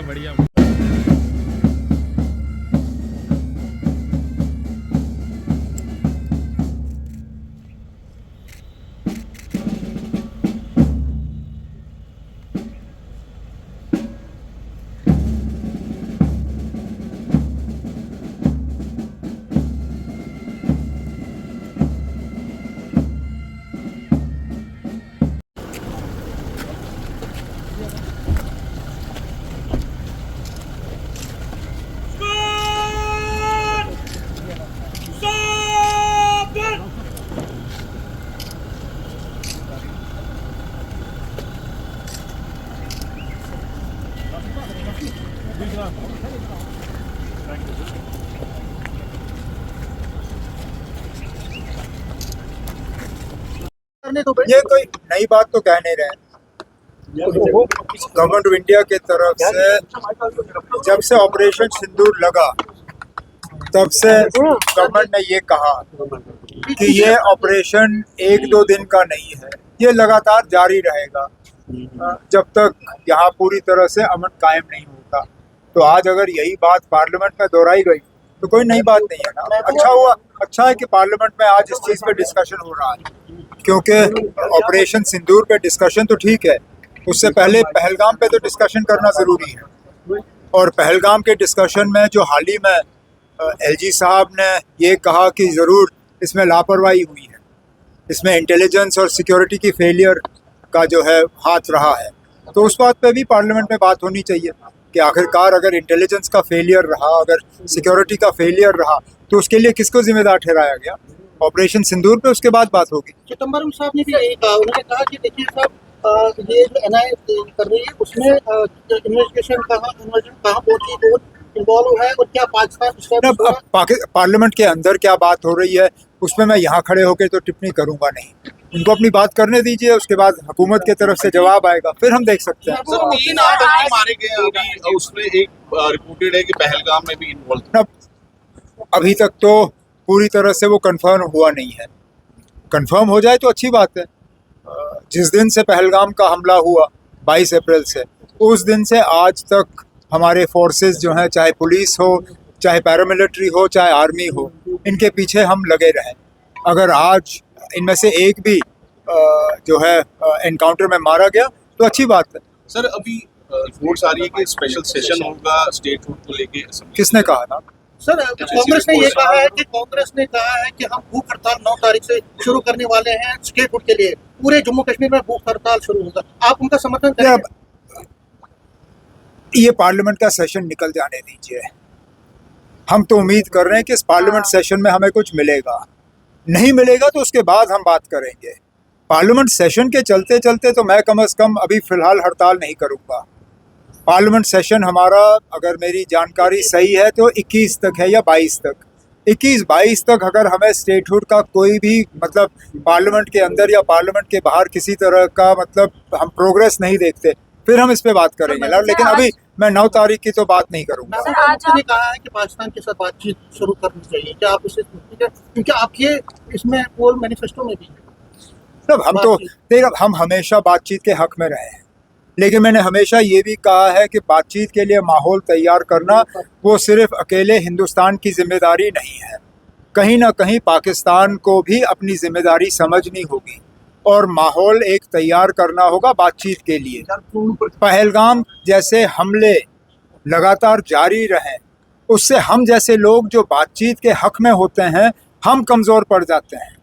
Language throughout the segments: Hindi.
बढ़िया बढ़िया। ये कोई नई बात तो कह नहीं रहे। गवर्नमेंट ऑफ इंडिया के तरफ से जब से ऑपरेशन सिंदूर लगा तब से गवर्नमेंट ने ये कहा कि ये ऑपरेशन एक दो दिन का नहीं है, ये लगातार जारी रहेगा जब तक यहाँ पूरी तरह से अमन कायम नहीं होता। तो आज अगर यही बात पार्लियामेंट में दोहराई गई तो कोई नई बात नहीं है ना। अच्छा हुआ, अच्छा है कि पार्लियामेंट में आज इस चीज़ पे डिस्कशन हो रहा है, क्योंकि ऑपरेशन सिंदूर पे डिस्कशन तो ठीक है, उससे पहले पहलगाम पे तो डिस्कशन करना ज़रूरी है। और पहलगाम के डिस्कशन में जो हाल ही में एलजी साहब ने ये कहा कि ज़रूर इसमें लापरवाही हुई है, इसमें इंटेलिजेंस और सिक्योरिटी की फेलियर का जो है हाथ रहा है, तो उस बात पे भी पार्लियामेंट में बात होनी चाहिए कि आखिरकार अगर इंटेलिजेंस का फेलियर रहा, अगर सिक्योरिटी का फेलियर रहा, तो उसके लिए किसको जिम्मेदार ठहराया गया। ऑपरेशन सिंदूर पे उसके बाद बात होगी। चिदम्बरम साहब ने भी यही कहा, उन्होंने कहा कि देखिए साहब ये जो एनआईए कर रही है उसमें इन्वेस्टिगेशन कहाँ पहुंची, इन्वॉल्व है और क्या पाकिस्तान पार्लियामेंट के अंदर क्या बात हो रही है उसमें मैं यहाँ खड़े होकर तो टिप्पणी करूंगा नहीं। उनको अपनी बात करने दीजिए, उसके बाद हुकूमत की तरफ से जवाब आएगा, फिर हम देख सकते हैं। सर 3 आतंकी मारे गए अभी, उसमें एक रिपोर्टेड है कि पहलगाम में भी इन्वॉल्व। अभी तक तो पूरी तरह से वो कंफर्म हुआ नहीं है, कंफर्म हो जाए तो अच्छी बात है। जिस दिन से पहलगाम का हमला हुआ 22 अप्रैल से, उस दिन से आज तक हमारे फोर्सेस जो हैं, चाहे पुलिस हो, चाहे पैरामिलिट्री हो, चाहे आर्मी हो, इनके पीछे हम लगे रहें। अगर आज इनमें से एक भी जो है एनकाउंटर में मारा गया तो अच्छी बात है। सर अभी रिपोर्ट्स आ रही है कि स्पेशल सेशन होगा स्टेट फूड को लेके। किसने कहा ना? सर कांग्रेस ने ये कहा है कि हम भूख हड़ताल 9 तारीख से शुरू करने वाले हैं स्टेट फूड के लिए, पूरे जम्मू कश्मीर में भूख हड़ताल शुरू होगा, आप उनका समर्थन करेंगे? ये पार्लियामेंट का सेशन निकल जाने दीजिए। हम तो उम्मीद कर रहे हैं कि इस पार्लियामेंट सेशन में हमें कुछ मिलेगा, नहीं मिलेगा तो उसके बाद हम बात करेंगे। पार्लियामेंट सेशन के चलते चलते तो मैं कम से कम अभी फ़िलहाल हड़ताल नहीं करूँगा। पार्लियामेंट सेशन हमारा, अगर मेरी जानकारी सही है, तो 21 तक है या 22 तक। 21-22 तक अगर हमें स्टेटहुड का कोई भी मतलब पार्लियामेंट के अंदर या पार्लियामेंट के बाहर किसी तरह का मतलब हम प्रोग्रेस नहीं देखते, फिर हम इस पे बात करेंगे। लेकिन अभी मैं 9 तारीख की तो बात नहीं करूँगा। आपने कहा है कि पाकिस्तान के साथ बातचीत शुरू करनी चाहिए, क्या आप इसे, क्योंकि आपके इसमें पोल मैनिफेस्टो में भी है। तब हम तो देखिए, हम हमेशा बातचीत के हक में रहे हैं, लेकिन मैंने हमेशा ये भी कहा है कि बातचीत के लिए माहौल तैयार करना वो सिर्फ अकेले हिंदुस्तान की जिम्मेदारी नहीं है। कहीं ना कहीं पाकिस्तान को भी अपनी जिम्मेदारी समझनी होगी और माहौल एक तैयार करना होगा बातचीत के लिए। पहलगाम जैसे हमले लगातार जारी रहें, उससे हम जैसे लोग जो बातचीत के हक में होते हैं, हम कमज़ोर पड़ जाते हैं।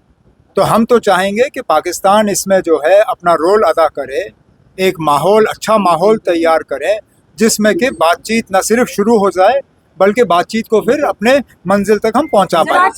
तो हम तो चाहेंगे कि पाकिस्तान इसमें जो है अपना रोल अदा करे, एक माहौल, अच्छा माहौल तैयार करें जिसमें कि बातचीत न सिर्फ शुरू हो जाए बल्कि बातचीत को फिर अपने मंजिल तक हम पहुंचा पाएं।